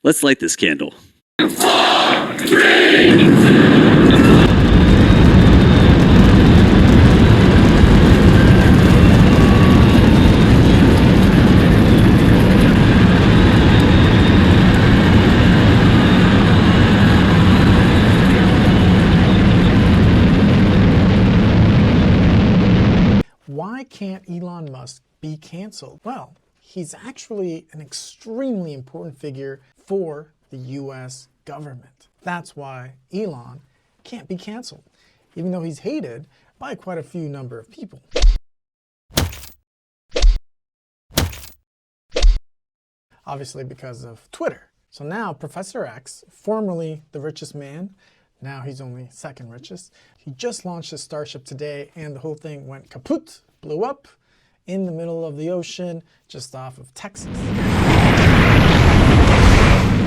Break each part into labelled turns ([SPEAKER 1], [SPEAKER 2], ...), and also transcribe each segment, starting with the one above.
[SPEAKER 1] Let's light this candle.
[SPEAKER 2] Why can't Elon Musk be canceled? Well, he's actually an extremely important figure for the US government. That's why Elon can't be canceled, even though he's hated by quite a few number of people. Obviously because of Twitter. So now Professor X, formerly the richest man, now he's only second richest. He just launched his Starship today and the whole thing went kaput, blew up in the middle of the ocean just off of Texas.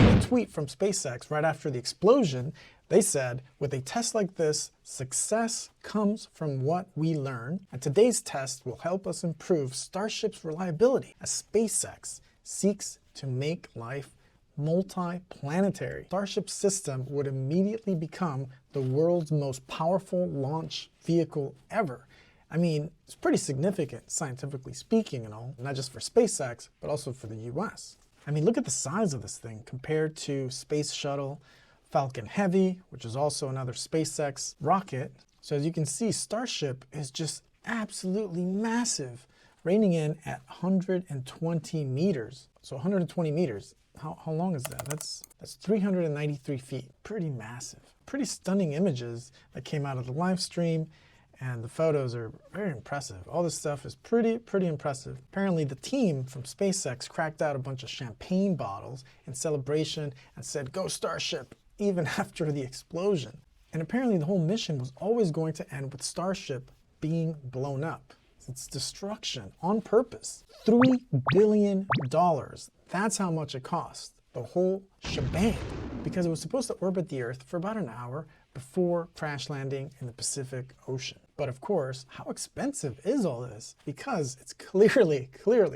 [SPEAKER 2] A tweet from SpaceX right after the explosion, they said, with a test like this, success comes from what we learn, and today's test will help us improve Starship's reliability as SpaceX seeks to make life multi-planetary. Starship system would immediately become the world's most powerful launch vehicle ever. I mean, it's pretty significant, scientifically speaking and all, not just for SpaceX, but also for the US. I mean, look at the size of this thing compared to Space Shuttle, Falcon Heavy, which is also another SpaceX rocket. So as you can see, Starship is just absolutely massive, reining in at 120 meters. So 120 meters. How long is that? That's 393 feet. Pretty massive. Pretty stunning images that came out of the live stream, and the photos are very impressive. All this stuff is pretty impressive. Apparently the team from SpaceX cracked out a bunch of champagne bottles in celebration and said, "Go Starship," even after the explosion. And apparently the whole mission was always going to end with Starship being blown up. It's destruction on purpose. $3 billion. That's how much it cost. The whole shebang. Because it was supposed to orbit the Earth for about an hour before crash landing in the Pacific Ocean. But of course, how expensive is all this? Because it's clearly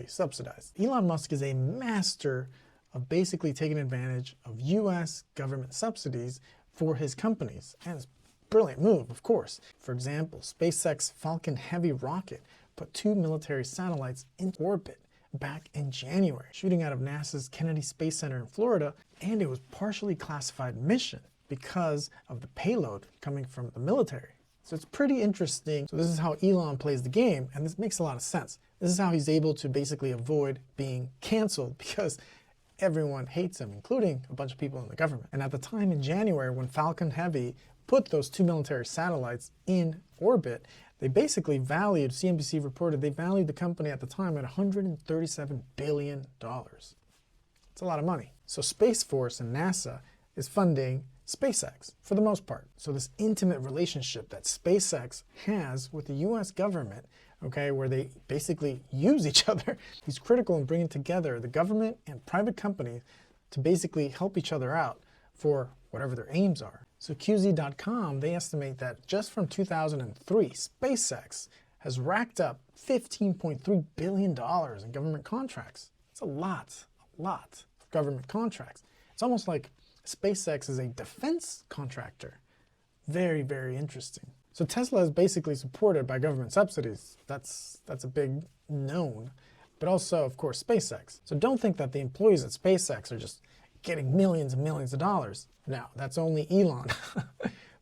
[SPEAKER 2] subsidized. Elon Musk is a master of basically taking advantage of US government subsidies for his companies. And it's a brilliant move, of course. For example, SpaceX Falcon Heavy rocket put 2 military satellites in orbit back in January, shooting out of NASA's Kennedy Space Center in Florida, and it was partially classified mission because of the payload coming from the military. So it's pretty interesting. So this is how Elon plays the game, and this makes a lot of sense. This is how he's able to basically avoid being canceled because everyone hates him, including a bunch of people in the government. And at the time in January, when Falcon Heavy put those 2 military satellites in orbit, they basically valued, CNBC reported, they valued the company at the time at $137 billion. It's a lot of money. So Space Force and NASA is funding SpaceX for the most part. So this intimate relationship that SpaceX has with the US government, okay, where they basically use each other, is critical in bringing together the government and private companies to basically help each other out for whatever their aims are. So QZ.com, they estimate that just from 2003, SpaceX has racked up $15.3 billion in government contracts. It's a lot of government contracts. It's almost like SpaceX is a defense contractor. Very interesting. So Tesla is basically supported by government subsidies. That's a big known, but also, of course, SpaceX. So don't think that the employees at SpaceX are just getting millions and millions of dollars. Now, that's only Elon.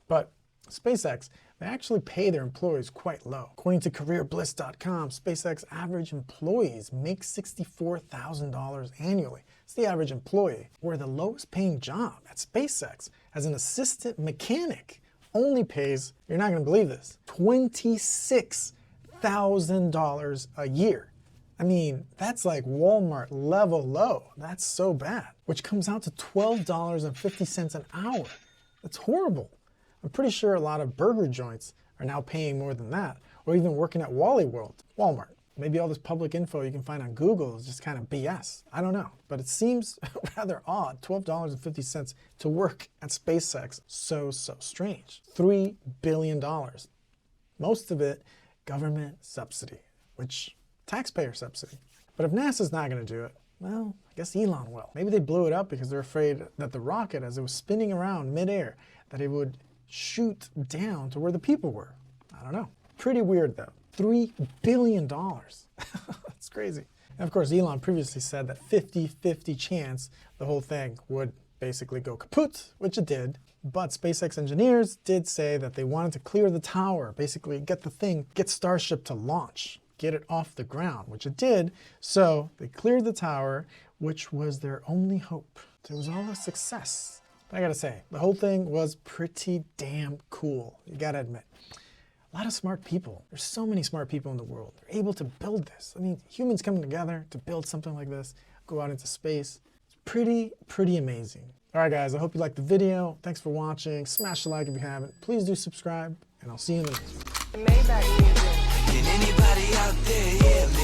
[SPEAKER 2] But SpaceX, they actually pay their employees quite low. According to CareerBliss.com, SpaceX average employees make $64,000 annually. It's the average employee, where the lowest paying job at SpaceX as an assistant mechanic only pays, you're not gonna believe this, $26,000 a year. I mean, that's like Walmart level low. That's so bad, which comes out to $12.50 an hour. That's horrible. I'm pretty sure a lot of burger joints are now paying more than that, or even working at Walmart. Maybe all this public info you can find on Google is just kind of BS. I don't know, but it seems rather odd, $12.50 to work at SpaceX. So strange. $3 billion. Most of it government subsidy, which taxpayer subsidy. But if NASA's not going to do it, Well, I guess Elon will. Maybe they blew it up because they're afraid that the rocket, as it was spinning around midair, that it would shoot down to where the people were. I don't know. Pretty weird though. $3 billion. That's crazy. And of course, Elon previously said that 50-50 chance the whole thing would basically go kaput, which it did. But SpaceX engineers did say that they wanted to clear the tower, basically get Starship to launch, get it off the ground, which it did. So they cleared the tower, which was their only hope. So it was all a success. But I gotta say, the whole thing was pretty damn cool, you gotta admit. A lot of smart people. There's so many smart people in the world. They're able to build this. I mean, humans coming together to build something like this, go out into space. It's pretty amazing. All right, guys, I hope you liked the video. Thanks for watching. Smash the like if you haven't. Please do subscribe, and I'll see you in the next one.
[SPEAKER 1] Can anybody out there hear me?